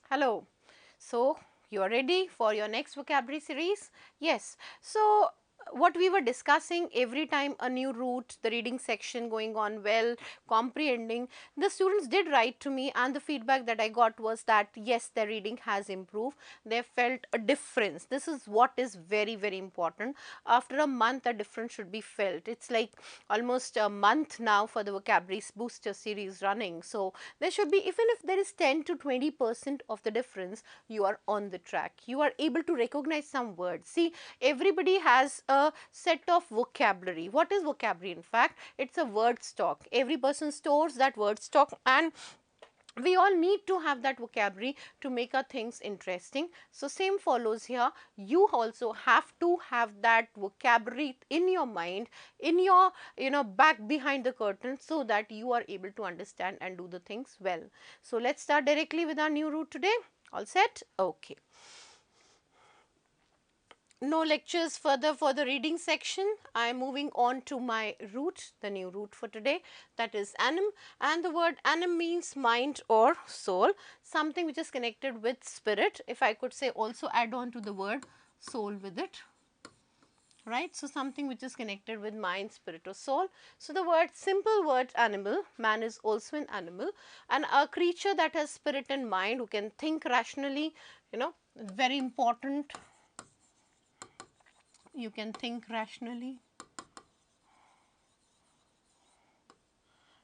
Hello. So, you are ready for your next vocabulary series? Yes. So, what we were discussing, every time a new route, the reading section going on well, comprehending, the students did write to me, and the feedback that I got was that yes, their reading has improved. They felt a difference. This is what is very, very important. After a month, a difference should be felt. It's like almost a month now for the vocabulary booster series running. So, there should be, even if there is 10 to 20% of the difference, you are on the track. You are able to recognize some words. See, everybody has a set of vocabulary. What is vocabulary? In fact, it's a word stock. Every person stores that word stock, and we all need to have that vocabulary to make our things interesting. So, same follows here. You also have to have that vocabulary in your mind, in your back behind the curtain, so that you are able to understand and do the things well. So, let's start directly with our new route today. All set? Okay. No lectures further for the reading section. I am moving on to my route, the new route for today, that is anim, and the word anim means mind or soul, something which is connected with spirit. If I could say, also add on to the word soul with it, right. So, something which is connected with mind, spirit or soul. So, the word, simple word animal, man is also an animal, and a creature that has spirit and mind, who can think rationally, very important. You can think rationally,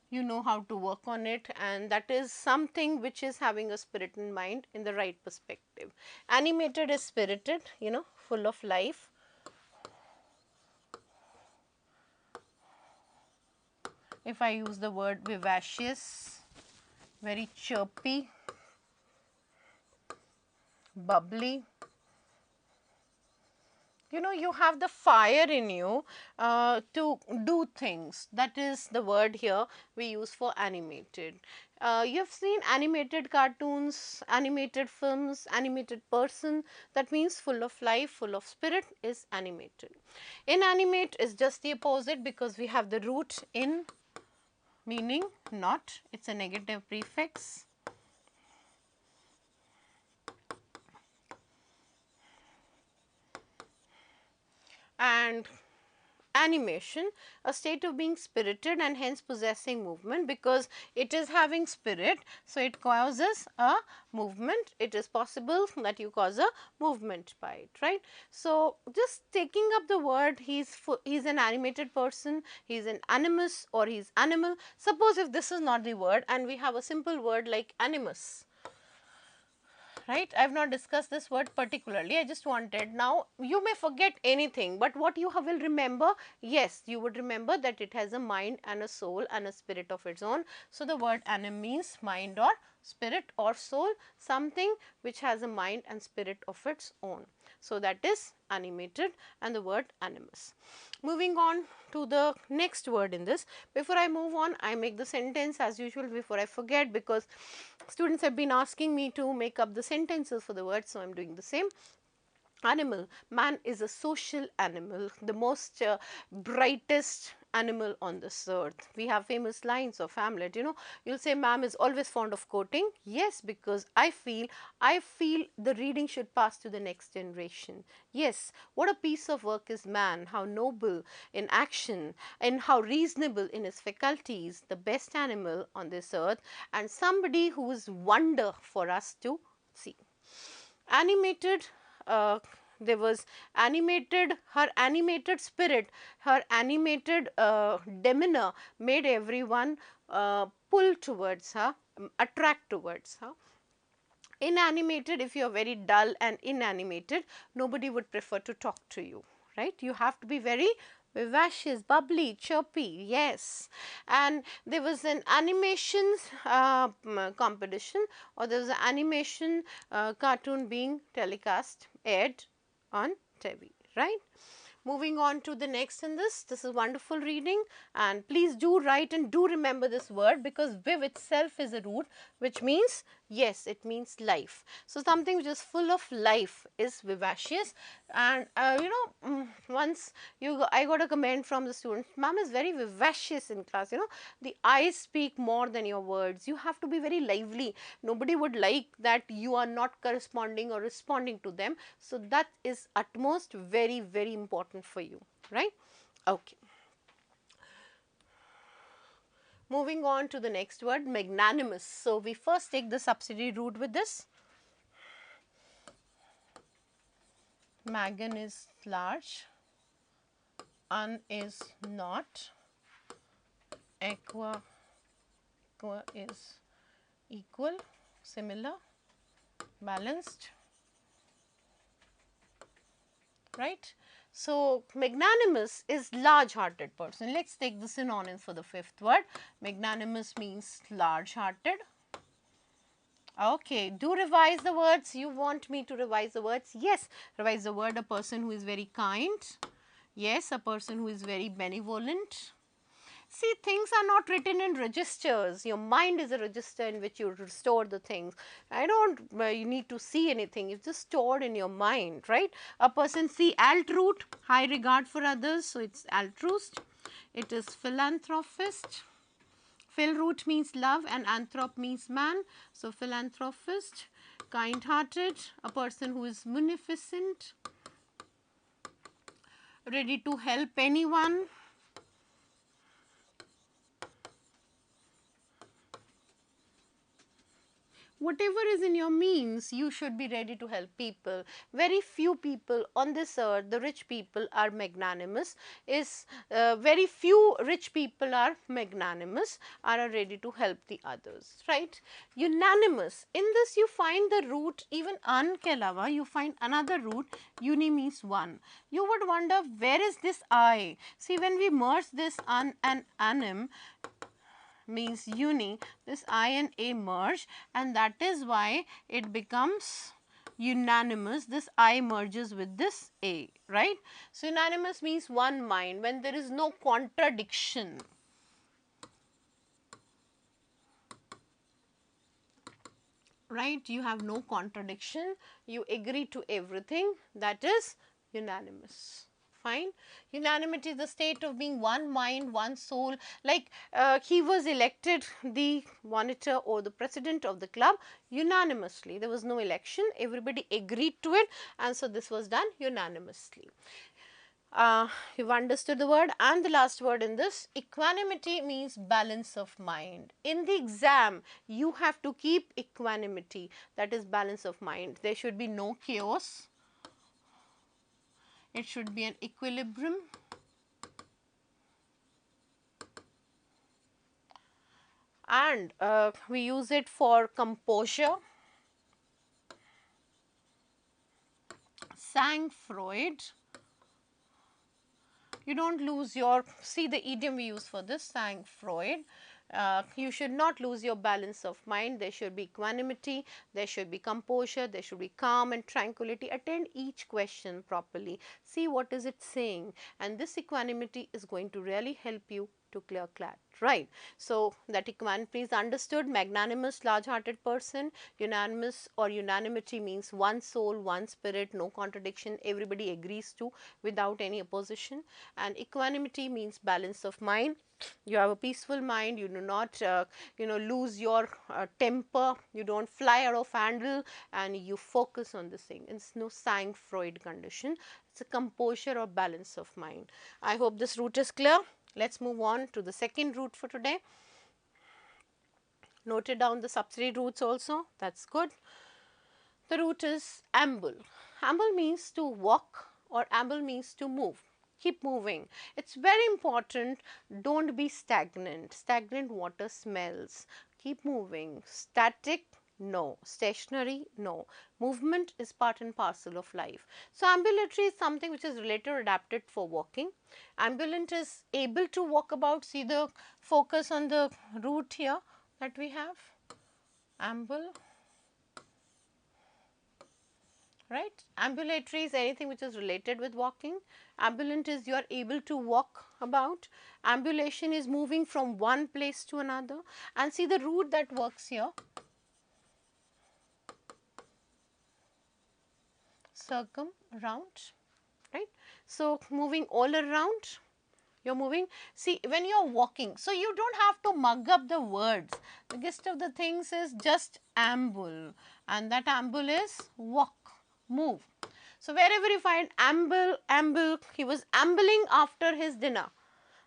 you know how to work on it, and that is something which is having a spirit and mind in the right perspective. Animated is spirited, full of life. If I use the word vivacious, very chirpy, bubbly, you have the fire in you to do things. That is the word here we use for animated. You have seen animated cartoons, animated films, animated person, that means full of life, full of spirit is animated. Inanimate is just the opposite, because we have the root in, meaning not, it's a negative prefix. And animation, a state of being spirited and hence possessing movement, because it is having spirit, so it causes a movement. It is possible that you cause a movement by it, right. So, just taking up the word, he's an animated person, he's an animus or he's animal. Suppose if this is not the word and we have a simple word like animus, right. I have not discussed this word particularly, I just wanted, now you may forget anything, but what you will remember, yes, you would remember that it has a mind and a soul and a spirit of its own. So, the word anim means mind or spirit or soul, something which has a mind and spirit of its own. So, that is animated and the word animus. Moving on to the next word in this. Before I move on, I make the sentence as usual before I forget, because students have been asking me to make up the sentences for the words, so I am doing the same. Animal, man is a social animal, the most brightest animal on this earth. We have famous lines of Hamlet, you'll say, ma'am is always fond of quoting. Yes, because I feel the reading should pass to the next generation. Yes, what a piece of work is man, how noble in action and how reasonable in his faculties, the best animal on this earth, and somebody who is wonder for us to see. Animated, there was animated, her animated spirit, her animated demeanor made everyone pull towards her, attract towards her. Inanimated, if you are very dull and inanimated, nobody would prefer to talk to you, right. You have to be very vivacious, bubbly, chirpy, yes. And there was an animation competition, or there was an animation cartoon being telecast, aired on TV, right. Moving on to the next in this is wonderful reading, and please do write and do remember this word, because viv itself is a root which means Yes, it means life. So something which is full of life is vivacious. And once I got a comment from the student, ma'am is very vivacious in class. The eyes speak more than your words. You have to be very lively. Nobody would like that you are not corresponding or responding to them. So that is utmost very, very important for you, right? Okay. Moving on to the next word, magnanimous. So we first take the subsidiary root with this. Magan is large, un is not, aqua is equal, similar, balanced, right? So magnanimous is large hearted person. Let's take the synonyms for the fifth word. Magnanimous means large hearted. Okay, do revise the words. You want me to revise the words? Yes, revise the word, a person who is very kind. Yes, a person who is very benevolent. See, things are not written in registers. Your mind is a register in which you store the things. I don't, you need to see anything. It's just stored in your mind, right? A person, see, alt root, high regard for others. So, it's altruist. It is philanthropist. Phil root means love and anthrop means man. So, philanthropist, kind-hearted, a person who is munificent, ready to help anyone. Whatever is in your means, you should be ready to help people. Very few people on this earth, the rich people, are magnanimous. Very few rich people are magnanimous, are ready to help the others, right? Unanimous. In this, you find the root, even an ke alawa, you find another root. Uni means one. You would wonder, where is this I? See, when we merge this an and anim, means uni, this I and A merge, and that is why it becomes unanimous. This I merges with this A, right? So, unanimous means one mind, when there is no contradiction. Right? You have no contradiction, you agree to everything, that is unanimous. Fine. Unanimity is the state of being one mind, one soul. Like he was elected the monitor or the president of the club unanimously. There was no election. Everybody agreed to it, and so this was done unanimously. You've understood the word. And the last word in this, equanimity means balance of mind. In the exam, you have to keep equanimity, that is balance of mind. There should be no chaos. It should be an equilibrium. And we use it for composure. Sang Freud. You don't lose your, see the idiom we use for this, sang Freud. You should not lose your balance of mind. There should be equanimity, there should be composure, there should be calm and tranquility. Attend each question properly. See what is it saying, and this equanimity is going to really help you to clear CLAT, right? So, that equanimity is understood. Magnanimous, large-hearted person. Unanimous or unanimity means one soul, one spirit, no contradiction, everybody agrees to without any opposition. And equanimity means balance of mind. You have a peaceful mind, you do not lose your temper, you don't fly out of handle, and you focus on this thing. It's no sang Freud condition, it's a composure or balance of mind. I hope this root is clear. Let's move on to the second root for today. Noted down the subsidiary roots also, that's good. The root is amble. Amble means to walk, or amble means to move. Keep moving. It's very important. Don't be stagnant. Stagnant water smells. Keep moving. Static, no. Stationary, no. Movement is part and parcel of life. So, ambulatory is something which is related or adapted for walking. Ambulant is able to walk about. See the focus on the root here that we have. Amble. Right. Ambulatory is anything which is related with walking. Ambulant is you are able to walk about. Ambulation is moving from one place to another. And see the root that works here. circum, round, right. So, moving all around, you are moving. See, when you are walking, so you do not have to mug up the words. The gist of the things is just amble, and that amble is walk, move. So, wherever you find amble, amble, he was ambling after his dinner.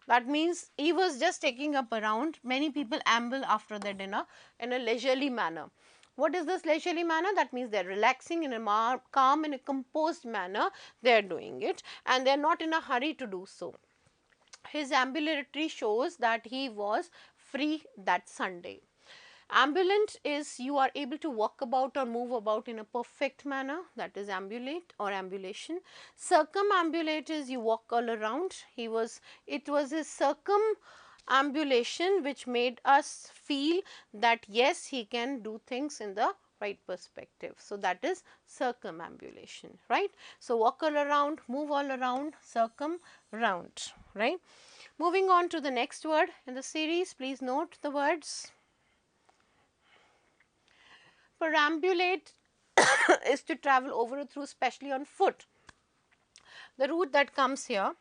That means he was just taking up a round. Many people amble after their dinner in a leisurely manner. What is this leisurely manner? That means they are relaxing in a calm and a composed manner, they are doing it, and they are not in a hurry to do so. His ambulatory shows that he was free that Sunday. Ambulant is you are able to walk about or move about in a perfect manner, that is ambulate or ambulation. Circumambulate is you walk all around. It was his circumambulation which made us feel that yes, he can do things in the right perspective. So, that is circumambulation, right. So, walk all around, move all around, circum, round, right. Moving on to the next word in the series, please note the words. Perambulate is to travel over or through, especially on foot. The route that comes here,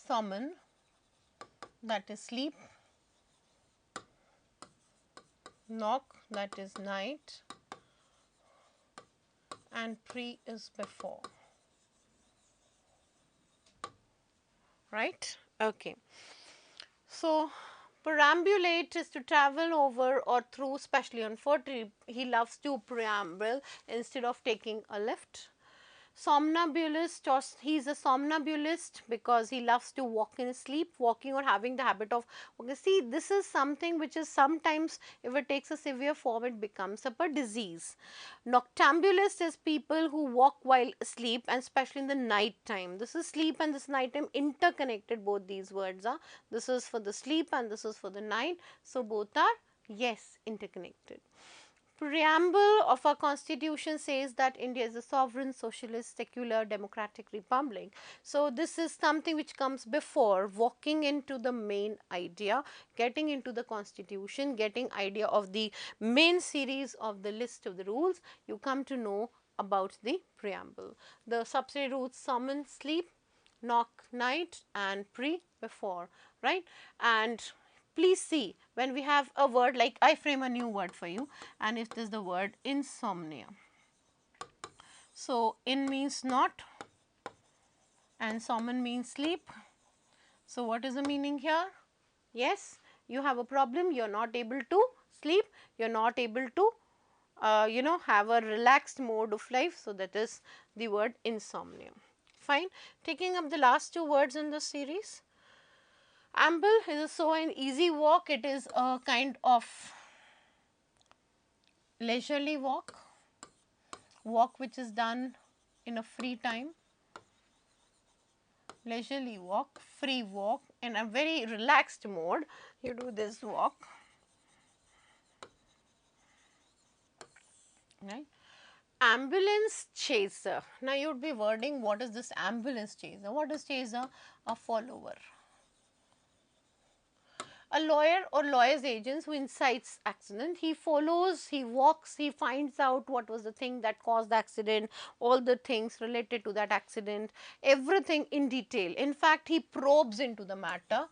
Soman, that is sleep, knock, that is night, and pre is before, right. Okay. So, perambulate is to travel over or through, especially on foot. He loves to preamble instead of taking a lift. Somnambulist, or he is a somnambulist because he loves to walk in his sleep, walking or having the habit of walking. See, this is something which is sometimes, if it takes a severe form, it becomes up a disease. Noctambulist is people who walk while asleep, and especially in the night time. This is sleep and this night time interconnected, both these words are. This is for the sleep and this is for the night. So, both are, yes, interconnected. Preamble of our constitution says that India is a sovereign, socialist, secular, democratic republic. So, this is something which comes before walking into the main idea, getting into the constitution, getting idea of the main series of the list of the rules. You come to know about the preamble. The subsidiary rules summon, sleep, knock, night, and pre, before, right. And please see, when we have a word, like I frame a new word for you, and it is the word insomnia. So, in means not and somen means sleep. So, what is the meaning here? Yes, you have a problem, you are not able to sleep, you are not able to have a relaxed mode of life. So, that is the word insomnia. Fine. Taking up the last two words in this series. Amble is so an easy walk, it is a kind of leisurely walk, which is done in a free time, leisurely walk, free walk, in a very relaxed mode. You do this walk, right. Ambulance chaser. Now, you would be wording, what is this ambulance chaser? What is chaser? A follower. A lawyer or lawyer's agent who incites accident. He follows, he walks, he finds out what was the thing that caused the accident, all the things related to that accident, everything in detail. In fact, he probes into the matter.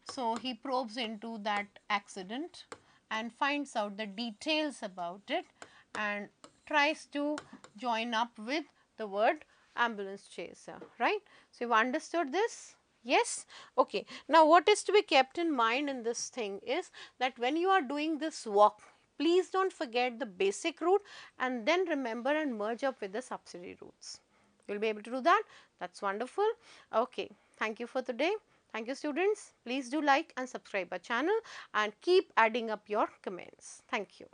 So, he probes into that accident and finds out the details about it and tries to join up with the word ambulance chaser, right. So, you have understood this? Yes? Okay. Now, what is to be kept in mind in this thing is that when you are doing this walk, please do not forget the basic route and then remember and merge up with the subsidiary routes. You will be able to do that. That is wonderful. Okay. Thank you for today. Thank you, students. Please do like and subscribe our channel and keep adding up your comments. Thank you.